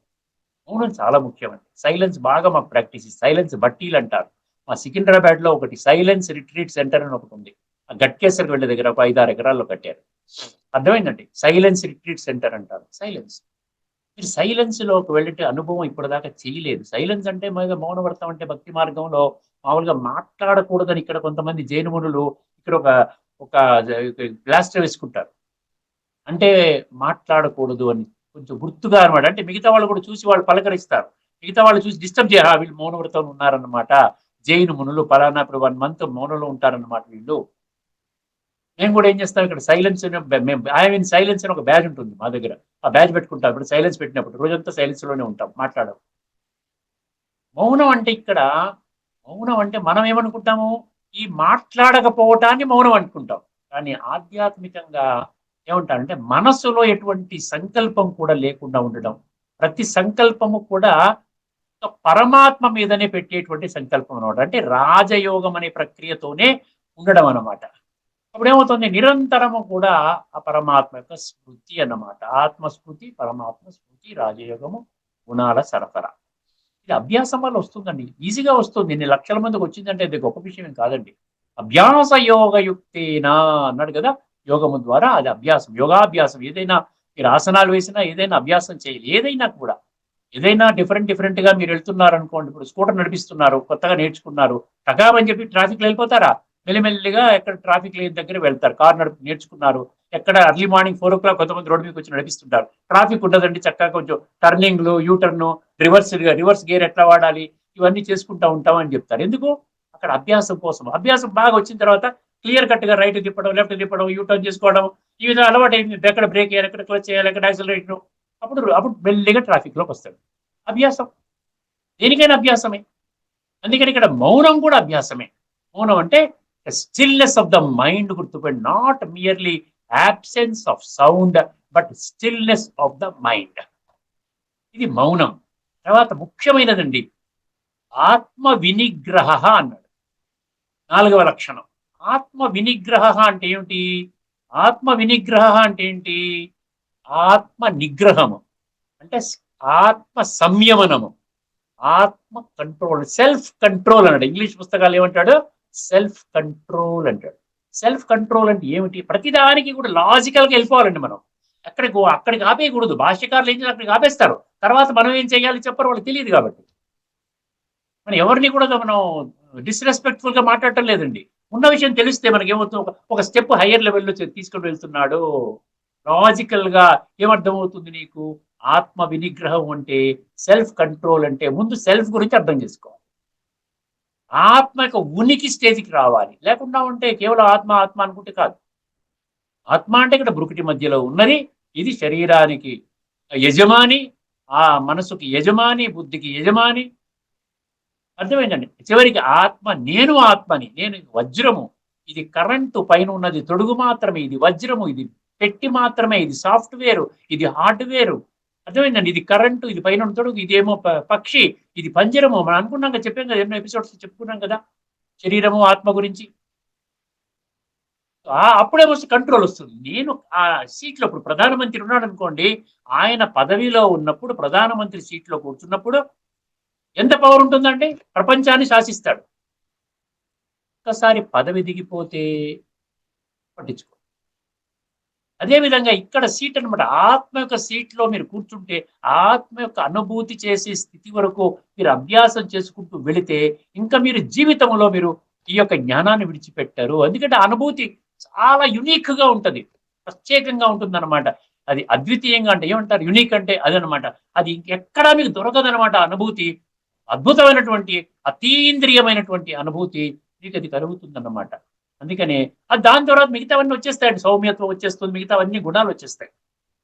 మౌనం చాలా ముఖ్యమండి. సైలెన్స్ బాగా మాకు ప్రాక్టీస్, సైలెన్స్ బట్టీలు అంటారు. మా సికింద్రాబాద్ లో ఒకటి సైలెన్స్ రిట్రీట్ సెంటర్ అని ఒకటి ఉంది. ఆ గట్కేసరికి వెళ్ళే దగ్గర ఒక 5-6 ఎకరాల్లో కట్టారు. అర్థమైందండి. సైలెన్స్ రిట్రీట్ సెంటర్ అంటారు. సైలెన్స్, మీరు సైలెన్స్ లోకి వెళ్ళే అనుభవం ఇప్పటిదాకా చేయలేదు. సైలెన్స్ అంటే మౌనవ్రతం అంటే భక్తి మార్గంలో మామూలుగా మాట్లాడకూడదని ఇక్కడ కొంతమంది జైనమునులు ఇక్కడ ఒక ఒక ప్లాస్టర్ వేసుకుంటారు. అంటే మాట్లాడకూడదు అని కొంచెం గుర్తుగా అనమాట. అంటే మిగతా వాళ్ళు కూడా చూసి వాళ్ళు పలకరిస్తారు, మిగతా వాళ్ళు చూసి డిస్టర్బ్ చేయరా, వీళ్ళు మౌనవ్రతం ఉన్నారన్నమాట, జైను మునులు పలానా ఇప్పుడు 1 month మౌనంలో ఉంటారన్నమాట వీళ్ళు. మేము కూడా ఏం చేస్తాం, ఇక్కడ సైలెన్స్ సైలెన్స్ అని ఒక బ్యాజ్ ఉంటుంది మా దగ్గర. ఆ బ్యాజ్ పెట్టుకుంటాం. ఇప్పుడు సైలెన్స్ పెట్టినప్పుడు రోజంతా సైలెన్స్ లోనే ఉంటాం, మాట్లాడడం. మౌనం అంటే ఇక్కడ, మౌనం అంటే మనం ఏమనుకుంటాము, ఈ మాట్లాడకపోవటాన్ని మౌనం అనుకుంటాం. కానీ ఆధ్యాత్మికంగా ఏమంటారంటే మనస్సులో ఎటువంటి సంకల్పం కూడా లేకుండా ఉండడం. ప్రతి సంకల్పము కూడా పరమాత్మ మీదనే పెట్టేటువంటి సంకల్పం అనమాట. అంటే రాజయోగం అనే ప్రక్రియతోనే ఉండడం అన్నమాట. అప్పుడేమవుతుంది, నిరంతరము కూడా ఆ పరమాత్మ యొక్క స్మృతి అన్నమాట. ఆత్మస్మృతి, పరమాత్మ స్మృతి, రాజయోగము, గుణాల సరఫరా. ఇది అభ్యాసం వల్ల వస్తుందండి, ఈజీగా వస్తుంది. ఇన్ని లక్షల మందికి వచ్చిందంటే అది గొప్ప విషయం కాదండి. అభ్యాస యోగయుక్తేనా అన్నాడు కదా, యోగము ద్వారా. అది అభ్యాసం, యోగాభ్యాసం. ఏదైనా మీరు ఆసనాలు వేసినా, ఏదైనా అభ్యాసం చేయాలి. ఏదైనా కూడా, ఏదైనా డిఫరెంట్ గా మీరు వెళ్తున్నారు అనుకోండి. ఇప్పుడు స్కూటర్ నడిపిస్తున్నారు, కొత్తగా నేర్చుకున్నారు, టకామని చెప్పి ట్రాఫిక్ లో వెళ్ళిపోతారా? మెల్లిమెల్లిగా ఎక్కడ ట్రాఫిక్ లేని దగ్గర వెళ్తారు. కార్ నేర్చుకున్నారు, ఎక్కడ ఎర్లీ మార్నింగ్ 4 o'clock కొంతమంది రోడ్డు మీకు వచ్చి నడిపిస్తుంటారు. ట్రాఫిక్ ఉండదండి, చక్కగా కొంచెం టర్నింగ్లు, యూటర్న్, రివర్స్ గేర్ ఎట్లా వాడాలి, ఇవన్నీ చేసుకుంటా ఉంటాం అని చెప్తారు. ఎందుకు? అక్కడ అభ్యాసం కోసం. అభ్యాసం బాగా వచ్చిన తర్వాత క్లియర్ కట్ గా రైట్ తిప్పడం, లెఫ్ట్ తిప్పడం, యూటర్న్ చేసుకోవడం, ఈ విధంగా అలవాటు అయింది. ఎక్కడ బ్రేక్ చేయాలి, ఎక్కడ క్లచ్ చేయాలి, ఎక్కడ యాక్సిలరేటర్. అప్పుడు అప్పుడు మెల్లిగా ట్రాఫిక్ లోకి వస్తాడు. అభ్యాసం, దేనికైనా అభ్యాసమే. అందుకని ఇక్కడ మౌనం కూడా అభ్యాసమే. మౌనం అంటే స్టిల్నెస్ ఆఫ్ ద మైండ్, గుర్తుపెట్టి, not merely absence of sound, but stillness of the mind. ఇది మౌనం. తర్వాత ముఖ్యమైనదండి, ఆత్మ వినిగ్రహ అన్నాడు, 4వ లక్షణం. ఆత్మ వినిగ్రహ అంటే ఏమిటి? ఆత్మ వినిగ్రహ అంటే ఏంటి? ఆత్మ నిగ్రహము అంటే ఆత్మ సంయమనము, ఆత్మ కంట్రోల్, సెల్ఫ్ కంట్రోల్ అన్నాడు. ఇంగ్లీష్ పుస్తకాలు ఏమంటాడు? సెల్ఫ్ కంట్రోల్ అంటాడు. సెల్ఫ్ కంట్రోల్ అంటే ఏమిటి? ప్రతిదానికి కూడా లాజికల్ గా వెళ్ళిపోవాలండి మనం. అక్కడికి ఆపేయకూడదు. భాష్యకారులు ఏం చేయాలి, అక్కడికి ఆపేస్తారు. తర్వాత మనం ఏం చేయాలి చెప్పరు, వాళ్ళకి తెలియదు. కాబట్టి మనం ఎవరిని కూడా మనం డిస్రెస్పెక్ట్ఫుల్ గా మాట్లాడటం లేదండి. ఉన్న విషయం తెలిస్తే మనకి ఏమవుతుంది, ఒక స్టెప్ హయ్యర్ లెవెల్లో తీసుకొని వెళ్తున్నాడు. లాజికల్ గా ఏమర్థమవుతుంది నీకు? ఆత్మ వినిగ్రహం అంటే, సెల్ఫ్ కంట్రోల్ అంటే, ముందు సెల్ఫ్ గురించి అర్థం చేసుకోవాలి. ఆత్మ యొక్క ఉనికి స్టేజ్కి రావాలి. లేకుండా ఉంటే కేవలం ఆత్మ ఆత్మ అనుకుంటే కాదు. ఆత్మ అంటే ఇక్కడ బ్రుకుటి మధ్యలో ఉన్నది. ఇది శరీరానికి యజమాని, ఆ మనసుకి యజమాని, బుద్ధికి యజమాని. అర్థమైందండి. చివరికి ఆత్మ, నేను ఆత్మని, నేను వజ్రము, ఇది కరెంటు పైన ఉన్నది తొడుగు మాత్రమే, ఇది వజ్రము, ఇది పెట్టి మాత్రమే, ఇది సాఫ్ట్వేర్, ఇది హార్డ్వేర్. అర్థమైందండి. ఇది కరెంటు, ఇది పైన ఉన్న తొడుగు, ఇదేమో పక్షి, ఇది పంజరము. మనం అనుకున్నాం కదా, చెప్పాం కదా, ఎన్నో ఎపిసోడ్స్ చెప్పుకున్నాం కదా శరీరము ఆత్మ గురించి. అప్పుడే వస్తే కంట్రోల్ వస్తుంది. నేను ఆ సీట్లో, ఇప్పుడు ప్రధానమంత్రి ఉన్నాడు అనుకోండి, ఆయన పదవిలో ఉన్నప్పుడు, ప్రధానమంత్రి సీట్లో కూర్చున్నప్పుడు ఎంత పవర్ ఉంటుందండి? ప్రపంచాన్ని శాసిస్తాడు. ఒక్కసారి పదవి దిగిపోతే పట్టించుకో. అదేవిధంగా ఇక్కడ సీట్ అనమాట. ఆత్మ యొక్క సీట్లో మీరు కూర్చుంటే, ఆత్మ యొక్క అనుభూతి చేసే స్థితి వరకు మీరు అభ్యాసం చేసుకుంటూ వెళితే, ఇంకా మీరు జీవితంలో మీరు ఈ యొక్క జ్ఞానాన్ని విడిచిపెట్టారు. ఎందుకంటే అనుభూతి చాలా యునిక్ గా ఉంటది, ప్రత్యేకంగా ఉంటుంది అనమాట. అది అద్వితీయంగా అంటే ఏమంటారు? యునిక్ అంటే అదనమాట. అది ఇంకెక్కడా మీకు దొరకదనమాట. అనుభూతి అద్భుతమైనటువంటి, అతీంద్రియమైనటువంటి అనుభూతి మీకు అది కలుగుతుందన్నమాట. అందుకనే దాని తర్వాత మిగతావన్నీ వచ్చేస్తాయండి. సౌమ్యత్వం వచ్చేస్తుంది, మిగతావన్నీ గుణాలు వచ్చేస్తాయి.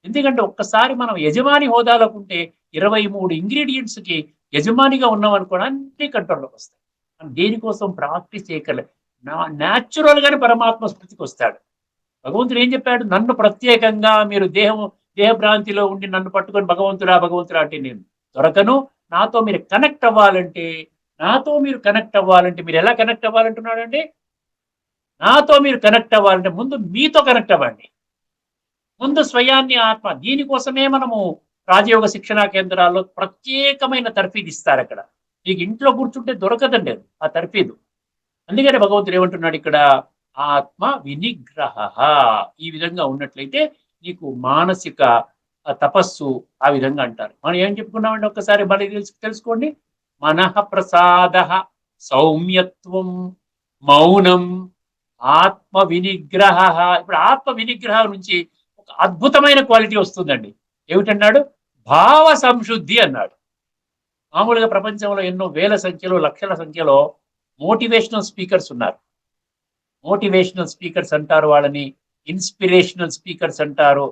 ఎందుకంటే ఒక్కసారి మనం యజమాని హోదాలోకి ఉంటే 23 ఇంగ్రీడియంట్స్ కి యజమానిగా ఉన్నాం అనుకోండి, అన్ని కంట్రోల్లోకి వస్తాయి. మనం దేనికోసం ప్రాక్టీస్ చేయగలరు. న్యాచురల్ గానే పరమాత్మ స్మృతికి వస్తాడు. భగవంతుడు ఏం చెప్పాడు? నన్ను ప్రత్యేకంగా మీరు దేహభ్రాంతిలో ఉండి నన్ను పట్టుకొని భగవంతుడా భగవంతుడా అంటే నేను దొరకను. నాతో మీరు కనెక్ట్ అవ్వాలంటే, మీరు ఎలా కనెక్ట్ అవ్వాలంటున్నాడండి? నాతో మీరు కనెక్ట్ అవ్వాలంటే ముందు మీతో కనెక్ట్ అవ్వండి. ముందు స్వయాన్ని ఆత్మ. దీనికోసమే మనము రాజయోగ శిక్షణా కేంద్రాల్లో ప్రత్యేకమైన తర్ఫీదు ఇస్తారు. అక్కడ మీకు ఇంట్లో కూర్చుంటే దొరకదండి అది, ఆ తర్ఫీదు. అందుకని భగవంతుడు ఏమంటున్నాడు ఇక్కడ? ఆత్మ వినిగ్రహ. ఈ విధంగా ఉన్నట్లయితే నీకు మానసిక తపస్సు ఆ విధంగా అంటారు. మనం ఏం చెప్పుకున్నామంటే ఒక్కసారి మళ్ళీ తెలుసుకోండి. మనః ప్రసాద, సౌమ్యత్వం, మౌనం, ఆత్మ వినిగ్రహ. ఇప్పుడు ఆత్మ వినిగ్రహం నుంచి ఒక అద్భుతమైన క్వాలిటీ వస్తుందండి. ఏమిటన్నాడు? భావ సంశుద్ధి అన్నాడు. మామూలుగా ప్రపంచంలో ఎన్నో వేల సంఖ్యలో, లక్షల సంఖ్యలో మోటివేషనల్ స్పీకర్స్ ఉన్నారు. మోటివేషనల్ స్పీకర్స్ అంటారు వాళ్ళని, ఇన్స్పిరేషనల్ స్పీకర్స్ అంటారు.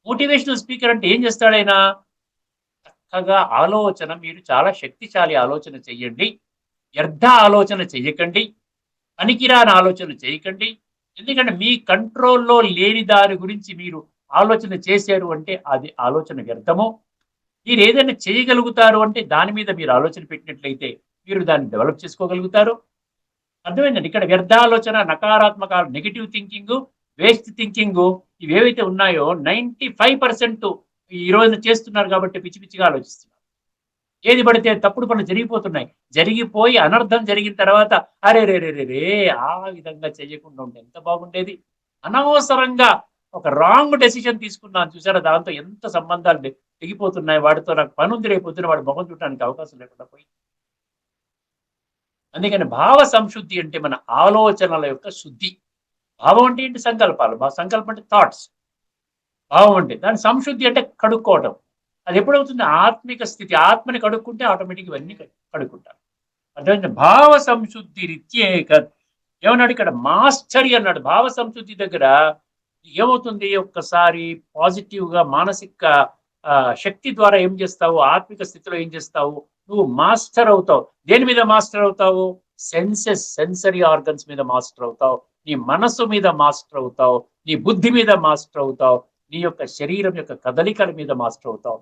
మోటివేషనల్ స్పీకర్ అంటే ఏం చేస్తాడైనా? చక్కగా ఆలోచన, మీరు చాలా శక్తిశాలి ఆలోచన చెయ్యండి, వ్యర్థ ఆలోచన చెయ్యకండి, పనికిరాని ఆలోచన చేయకండి. ఎందుకంటే మీ కంట్రోల్లో లేని దాని గురించి మీరు ఆలోచన చేశారు అంటే అది ఆలోచన వ్యర్థము. మీరు ఏదైనా చేయగలుగుతారు అంటే దాని మీద మీరు ఆలోచన పెట్టినట్లయితే మీరు దాన్ని డెవలప్ చేసుకోగలుగుతారు. అర్థమైందండి. ఇక్కడ వ్యర్థ ఆలోచన, నకారాత్మక నెగిటివ్ థింకింగ్, వేస్ట్ థింకింగ్, ఇవేవైతే ఉన్నాయో 95% ఈ రోజున చేస్తున్నారు కాబట్టి పిచ్చి పిచ్చిగా ఆలోచిస్తున్నారు. ఏది పడితే తప్పుడు పనులు జరిగిపోతున్నాయి. జరిగిపోయి అనర్థం జరిగిన తర్వాత అరే రే రే రే రే ఆ విధంగా చేయకుండా ఉంటే ఎంత బాగుండేది. అనవసరంగా ఒక రాంగ్ డెసిషన్ తీసుకున్నాను చూసారా, దాంతో ఎంత సంబంధాలు తెగిపోతున్నాయి. వాడితో నాకు పని ఉంది, రేపొద్దున వాడు మొహం చూడడానికి అవకాశం లేకుండా పోయి. అందుకని భావ సంశుద్ధి అంటే మన ఆలోచనల యొక్క శుద్ధి. భావం అంటే ఏంటి? సంకల్పాలు. సంకల్పం అంటే థాట్స్. భావం అంటే దాని సంశుద్ధి అంటే కడుక్కోవటం. అది ఎప్పుడవుతుంది? ఆత్మిక స్థితి. ఆత్మని కడుక్కుంటే ఆటోమేటిక్ ఇవన్నీ కడుక్కుంటారు. అర్థమైంది? భావ సంశుద్ధి రిత్యేక ఏమన్నాడు ఇక్కడ? మాస్టరీ అన్నాడు. భావ సంస్కృతి దగ్గర ఏమవుతుంది? ఒక్కసారి పాజిటివ్ గా మానసిక శక్తి ద్వారా ఏం చేస్తావు? ఆత్మిక స్థితిలో ఏం చేస్తావు? నువ్వు మాస్టర్ అవుతావు. దేని మీద మాస్టర్ అవుతావు? సెన్సరీ ఆర్గన్స్ మీద మాస్టర్ అవుతావు. నీ మనసు మీద మాస్టర్ అవుతావు. నీ బుద్ధి మీద మాస్టర్ అవుతావు. నీ యొక్క శరీరం యొక్క కదలికల మీద మాస్టర్ అవుతావు.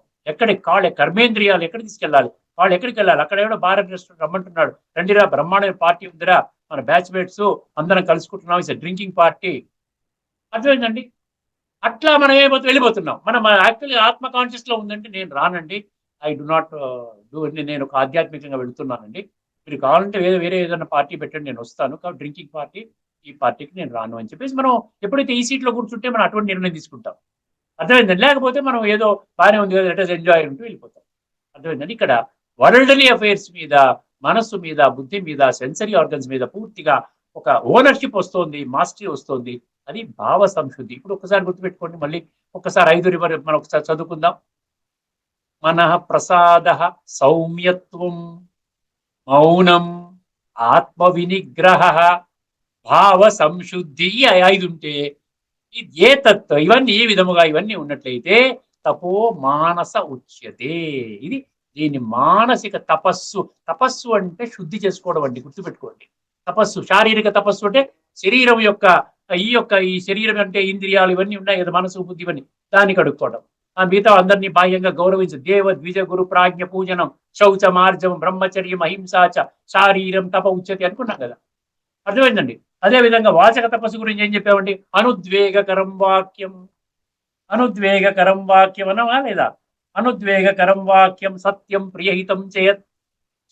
కర్మేంద్రియాలు ఎక్కడికి తీసుకెళ్ళాలి? వాళ్ళు ఎక్కడికి వెళ్ళాలి? అక్కడ ఏమో భారత్ రెస్టారెంట్ రమ్మంటున్నాడు. రండిరా, బ్రహ్మాండ పార్టీ ఉందిరా, మన బ్యాచ్మేట్స్ అందరం కలుసుకుంటున్నాం, ఇట్స్ డ్రింకింగ్ పార్టీ. అర్థమైందండి? అట్లా మనం ఏమైపోతే వెళ్ళిపోతున్నాం. మనం యాక్చువల్లీ ఆత్మ కాన్షియస్ లో ఉందంటే నేను రానండి, ఐ డు నాట్ డూ, నేను ఒక ఆధ్యాత్మికంగా వెళుతున్నానండి, మీరు కావాలంటే వేరే వేరే ఏదైనా పార్టీ పెట్టండి, నేను వస్తాను, కాబట్టి డ్రింకింగ్ పార్టీ, ఈ పార్టీకి నేను రాను అని చెప్పేసి మనం ఎప్పుడైతే ఈ సీట్లో కూర్చుంటే మనం అటువంటి నిర్ణయం తీసుకుంటాం. అర్థమైందండి? లేకపోతే మనం ఏదో బాగానే ఉంది కదా, లెట్ us ఎంజాయ్ అంటూ వెళ్ళిపోతాం. అర్థమైందండి? ఇక్కడ వరల్డ్లీ అఫైర్స్ మీద, మనస్సు మీద, బుద్ధి మీద, సెన్సరీ ఆర్గన్స్ మీద పూర్తిగా ఒక ఓనర్షిప్ వస్తుంది, మాస్టరీ వస్తుంది. అది భావ సంశుద్ధి. ఇప్పుడు ఒకసారి గుర్తుపెట్టుకోండి, మళ్ళీ ఒకసారి 5 రివర్ మనం ఒకసారి చదువుకుందాం. మనః ప్రసాద, సౌమ్యత్వం, మౌనం, ఆత్మ వినిగ్రహ, భావ సంశుద్ధి. ఈ 5 ఉంటే ఇది ఏ తత్వ, ఇవన్నీ ఏ విధముగా ఇవన్నీ ఉన్నట్లయితే తపో మానస ఉచ్యతే. ఇది దీని మానసిక తపస్సు. తపస్సు అంటే శుద్ధి చేసుకోవడం అండి, గుర్తుపెట్టుకోండి. తపస్సు, శారీరక తపస్సు అంటే శరీరం యొక్క ఈ శరీరం అంటే ఇంద్రియాలు ఇవన్నీ ఉన్నాయి కదా, మనసు బుద్ధి ఇవన్నీ, దాన్ని కడుక్కోవడం. ఆ మిగతా అందరినీ బాహ్యంగా గౌరవించు. దేవ ద్విజ గురు ప్రాజ్ఞ పూజనం, శౌచ మార్జం, బ్రహ్మచర్యం, అహింసాచ, శారీరం తప ఉచ్యతే అనుకున్నాం కదా. అర్థమైందండి? అదే విధంగా వాచక తపస్సు గురించి ఏం చెప్పామండి? అనుద్వేగకరం వాక్యం. అనుద్వేగకరం వాక్యం అన్నవా లేదా? అనుద్వేగకరం వాక్యం, సత్యం, ప్రియహితం చేయత్,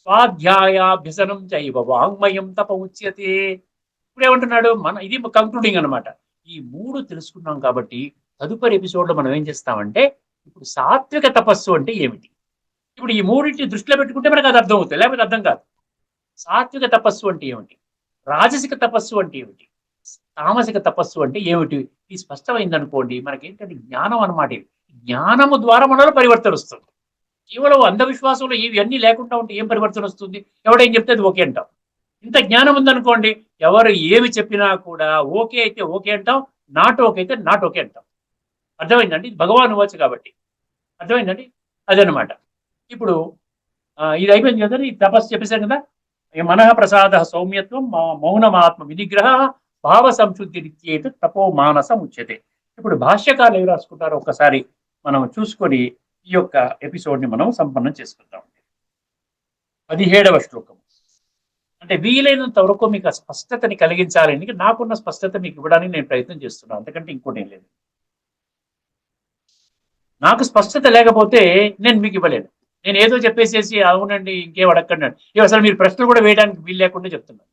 స్వాధ్యాయాభ్యసనం చైవ వాంగ్మయం తప ఉచ్యతే. ఇప్పుడు ఏమంటున్నాడు? ఇది కంక్లూడింగ్ అనమాట. ఈ 3 తెలుసుకున్నాం కాబట్టి తదుపరి ఎపిసోడ్ లో మనం ఏం చేస్తామంటే, ఇప్పుడు సాత్విక తపస్సు అంటే ఏమిటి, ఇప్పుడు ఈ 3 దృష్టిలో పెట్టుకుంటే మనకు అది అర్థం అవుతుంది, లేకపోతే అర్థం కాదు. సాత్విక తపస్సు అంటే ఏమిటి, రాజసిక తపస్సు అంటే ఏమిటి, తామసిక తపస్సు అంటే ఏమిటి, ఇది స్పష్టమైంది అనుకోండి, మనకేంటంటే జ్ఞానం అనమాట. జ్ఞానము ద్వారా మనలో పరివర్తన వస్తుంది. కేవలం అంధవిశ్వాసంలో ఇవన్నీ లేకుండా ఉంటే ఏం పరివర్తన వస్తుంది? ఎవడేం చెప్తే అది ఓకే అంటాం. ఇంత జ్ఞానం ఉందనుకోండి, ఎవరు ఏమి చెప్పినా కూడా ఓకే అయితే ఓకే అంటాం, నాట్ ఓకే అయితే నాట్ ఓకే అంటాం. అర్థమైందండి? ఇది భగవాన్ వచ్చు కాబట్టి. అర్థమైందండి? అదనమాట. ఇప్పుడు ఇది అయిపోయింది కదా, ఈ తపస్సు చెప్పేశాం కదా. మనః ప్రసాద సౌమ్యత్వం, మౌనమాత్మ వినిగ్రహ, భావ సంశుద్ధి రిత్యేత తపో మానసం ఉచ్యతే. ఇప్పుడు భాష్యకాలు ఏమి రాసుకుంటారో ఒక్కసారి మనం చూసుకొని ఈ యొక్క ఎపిసోడ్ ని మనం సంపన్నం చేసుకుందాం. 17వ శ్లోకం. అంటే వీలైనంత వరకు మీకు స్పష్టతని కలిగించాలని, నాకున్న స్పష్టత మీకు ఇవ్వడానికి నేను ప్రయత్నం చేస్తున్నాను, అంతకంటే ఇంకోటి ఏం లేదు. నాకు స్పష్టత లేకపోతే నేను మీకు ఇవ్వలేను. నేను ఏదో చెప్పేసేసి అవునండి ఇంకేం అడగండి, అసలు మీరు ప్రశ్నలు కూడా వేయడానికి వీలు లేకుండా చెప్తున్నాను.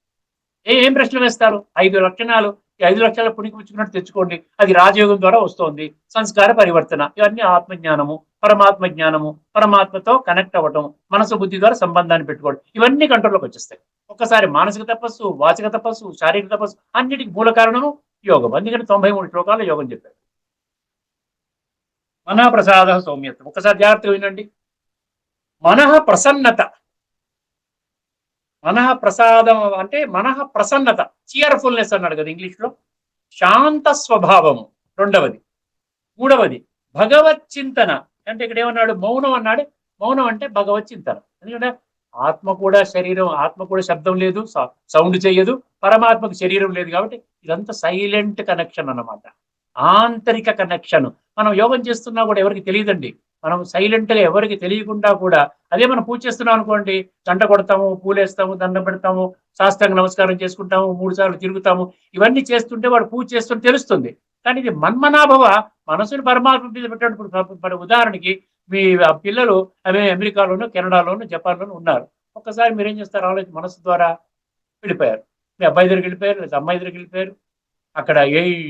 ఏం ప్రశ్నలు వేస్తారు? 5 లక్షణాలు, ఈ 5 లక్షల పుణికిపుచ్చుకున్నట్టు తెచ్చుకోండి, అది రాజయోగం ద్వారా వస్తుంది. సంస్కార పరివర్తన, ఇవన్నీ ఆత్మజ్ఞానము, పరమాత్మ జ్ఞానము, పరమాత్మతో కనెక్ట్ అవ్వటం, మనసు బుద్ధి ద్వారా సంబంధాన్ని పెట్టుకోవడం, ఇవన్నీ కంట్రోల్లోకి వచ్చేస్తాయి. ఒక్కసారి మానసిక తపస్సు, వాచిక తపస్సు, శారీరక తపస్సు అన్నిటికి మూల కారణము యోగం. అందుకని 93 శ్లోకాలు యోగం చెప్పారు. మనః ప్రసాద సౌమ్యత్వం. ఒకసారి జాగ్రత్తగా వినండి. మనః ప్రసన్నత. మనః ప్రసాదం అంటే మనః ప్రసన్నత, చియర్ఫుల్నెస్ అన్నాడు కదా ఇంగ్లీష్ లో. శాంత స్వభావము రెండవది. మూడవది భగవత్ చింతన. అంటే ఇక్కడ ఏమన్నాడు? మౌనం అన్నాడు. మౌనం అంటే భగవత్ చింతన. ఎందుకంటే ఆత్మ కూడా శరీరం, ఆత్మ కూడా శబ్దం లేదు, సౌండ్ చేయదు, పరమాత్మకు శరీరం లేదు, కాబట్టి ఇదంతా సైలెంట్ కనెక్షన్ అన్నమాట, ఆంతరిక కనెక్షన్. మనం యోగం చేస్తున్నా కూడా ఎవరికి తెలియదండి. మనం సైలెంట్ గా ఎవరికి తెలియకుండా కూడా, అదే మనం పూజ చేస్తున్నాం అనుకోండి, గంట కొడతాము, పూలేస్తాము, దండం పెడతాము, శాస్త్రాంగ నమస్కారం చేసుకుంటాము, 3 సార్లు తిరుగుతాము, ఇవన్నీ చేస్తుంటే వాడు పూజ చేస్తుంటే తెలుస్తుంది. కానీ ఇది మన్మనాభవ, మనసుని పరమాత్మ మీద పెట్టేటప్పుడు, ఉదాహరణకి మీ పిల్లలు అమెరికాలోను, కెనడాలోను, జపాన్లోను ఉన్నారు. ఒక్కసారి మీరు ఏం చేస్తారు? ఆలోచన మనసు ద్వారా వెళ్ళిపోయారు, మీ అబ్బాయి దగ్గరికి వెళ్ళిపోయారు, లేదా అమ్మాయి దగ్గరికి వెళ్ళిపోయారు. అక్కడ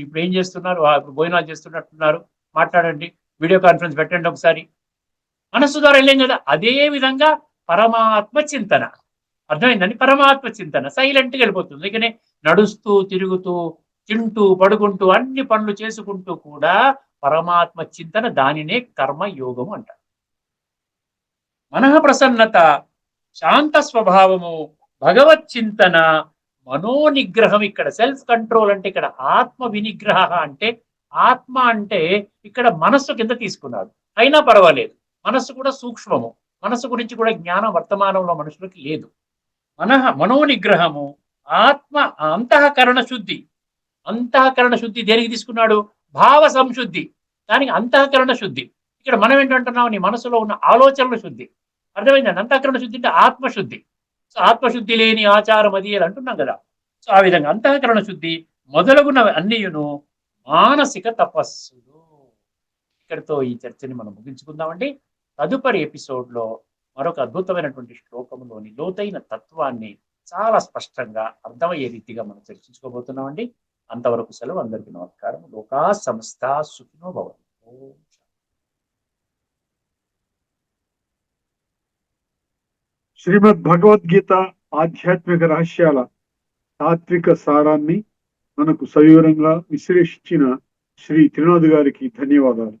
ఇప్పుడు ఏం చేస్తున్నారు? భోజనాలు చేస్తున్నట్టున్నారు, మాట్లాడండి, వీడియో కాన్ఫరెన్స్ పెట్టండి ఒకసారి. మనస్సు ద్వారా వెళ్ళాం కదా. అదే విధంగా పరమాత్మ చింతన, అర్థమైందండి? పరమాత్మ చింతన సైలెంట్గా వెళ్ళిపోతుంది. అందుకనే నడుస్తూ, తిరుగుతూ, తింటూ, పడుకుంటూ, అన్ని పనులు చేసుకుంటూ కూడా పరమాత్మ చింతన, దానినే కర్మయోగము అంటారు. మనః ప్రసన్నత, శాంత స్వభావము, భగవత్ చింతన, మనోనిగ్రహం, ఇక్కడ సెల్ఫ్ కంట్రోల్ అంటే ఇక్కడ ఆత్మ వినిగ్రహ అంటే ఆత్మ అంటే ఇక్కడ మనస్సు కింద తీసుకున్నాడు. అయినా పర్వాలేదు, మనస్సు కూడా సూక్ష్మము, మనస్సు గురించి కూడా జ్ఞానం వర్తమానంలో మనుషులకి లేదు. మనోనిగ్రహము, ఆత్మ అంతఃకరణ శుద్ధి. అంతఃకరణ శుద్ధి దేనికి తీసుకున్నాడు? భావ సంశుద్ధి, దానికి అంతఃకరణ శుద్ధి. ఇక్కడ మనం ఏంటంటున్నాం? నీ మనసులో ఉన్న ఆలోచనల శుద్ధి. అర్థమైందండి? అంతఃకరణ శుద్ధి అంటే ఆత్మశుద్ధి. సో ఆత్మశుద్ధి లేని ఆచారం అది అని అంటున్నాం కదా. సో ఆ విధంగా అంతఃకరణ శుద్ధి మొదలగునవి అన్నియును మానసిక తపస్సులు. ఇక్కడితో ఈ చర్చని మనం ముగించుకుందామండి. తదుపరి ఎపిసోడ్ లో మరొక అద్భుతమైనటువంటి శ్లోకంలోని లోతైన తత్వాన్ని చాలా స్పష్టంగా అర్థమయ్యే రీతిగా మనం చర్చించుకోబోతున్నామండి. అంతవరకు సెలవు. అందరికీ నమస్కారం. లోకా సమస్త సుఖినో భవంతు. ఓం శాంతి. శ్రీమద్ భగవద్గీత ఆధ్యాత్మిక రహస్యాల తాత్విక సారాన్ని మనకు సవివరంగా విశ్లేషించిన శ్రీ త్రినాథ్ గారికి ధన్యవాదాలు.